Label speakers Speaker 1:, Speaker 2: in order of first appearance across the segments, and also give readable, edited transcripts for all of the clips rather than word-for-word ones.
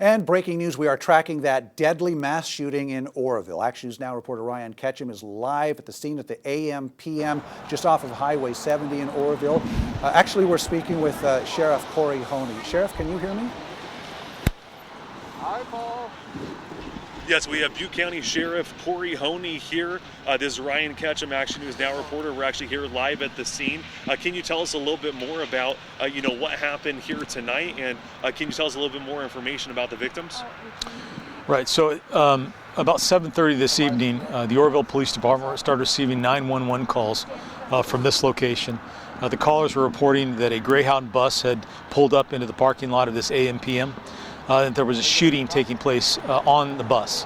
Speaker 1: And breaking news, we are tracking that deadly mass shooting in Oroville. Action News Now reporter Ryan Ketchum is live at the scene at the AM/PM just off of Highway 70 in Oroville. Actually, we're speaking with Sheriff Kory Honea. Sheriff, can you hear me?
Speaker 2: Hi, Paul.
Speaker 3: Yes, we have Butte County Sheriff Kory Honea here. This is Ryan Ketchum, Action News Now reporter. We're actually here live at the scene. Can you tell us a little bit more about, what happened here tonight, and can you tell us a little bit more information about the victims?
Speaker 4: Right. So about 7:30 this evening, the Oroville Police Department started receiving 911 calls from this location. The callers were reporting that a Greyhound bus had pulled up into the parking lot of this AM/PM. That there was a shooting taking place on the bus.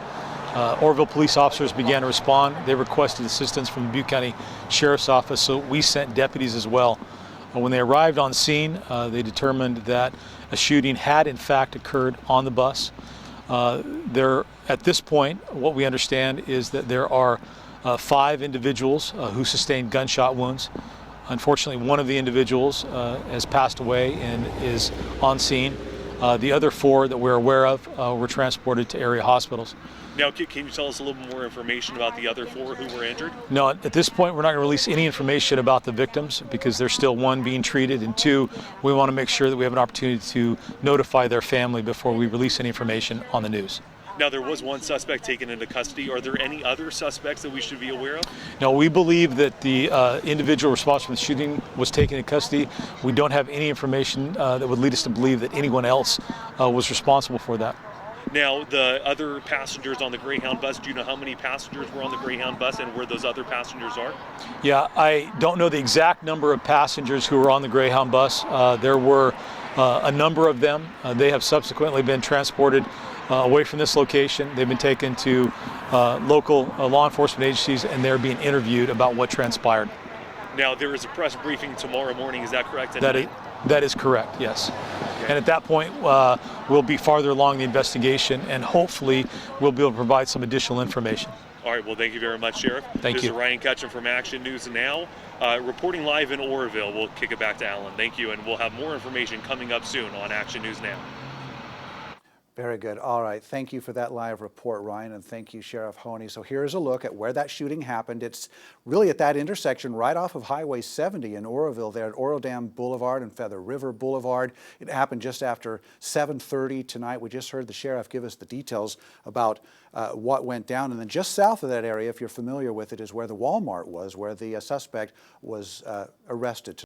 Speaker 4: Oroville police officers began to respond. They requested assistance from the Butte County Sheriff's Office, so we sent deputies as well. When they arrived on scene, they determined that a shooting had in fact occurred on the bus. At this point, what we understand is that there are 5 individuals who sustained gunshot wounds. Unfortunately, one of the individuals has passed away and is on scene. The other 4 that we're aware of were transported to area hospitals.
Speaker 3: Now, can you tell us a little more information about the other 4 who were injured?
Speaker 4: No, at this point, we're not going to release any information about the victims because there's still 1 being treated, and 2, we want to make sure that we have an opportunity to notify their family before we release any information on the news.
Speaker 3: Now, there was 1 suspect taken into custody. Are there any other suspects that we should be aware of?
Speaker 4: No, we believe that the individual responsible for the shooting was taken into custody. We don't have any information that would lead us to believe that anyone else was responsible for that.
Speaker 3: Now, the other passengers on the Greyhound bus, do you know how many passengers were on the Greyhound bus and where those other passengers are?
Speaker 4: Yeah, I don't know the exact number of passengers who were on the Greyhound bus. There were a number of them. They have subsequently been transported away from this location. They've been taken to local law enforcement agencies, and they're being interviewed about what transpired.
Speaker 3: Now, there is a press briefing tomorrow morning, is that correct?
Speaker 4: That is correct, yes. Okay. And at that point, we'll be farther along the investigation, and hopefully we'll be able to provide some additional information.
Speaker 3: All right, well, thank you very much, Sheriff.
Speaker 4: Thank you.
Speaker 3: This is Ryan Ketchum from Action News Now, reporting live in Oroville. We'll kick it back to Alan. Thank you, and we'll have more information coming up soon on Action News Now.
Speaker 1: Very good. All right. Thank you for that live report, Ryan, and thank you, Sheriff Honea. So here's a look at where that shooting happened. It's really at that intersection right off of Highway 70 in Oroville, there at Oro Dam Boulevard and Feather River Boulevard. It happened just after 7:30 tonight. We just heard the sheriff give us the details about what went down. And then just south of that area, if you're familiar with it, is where the Walmart was, where the suspect was arrested.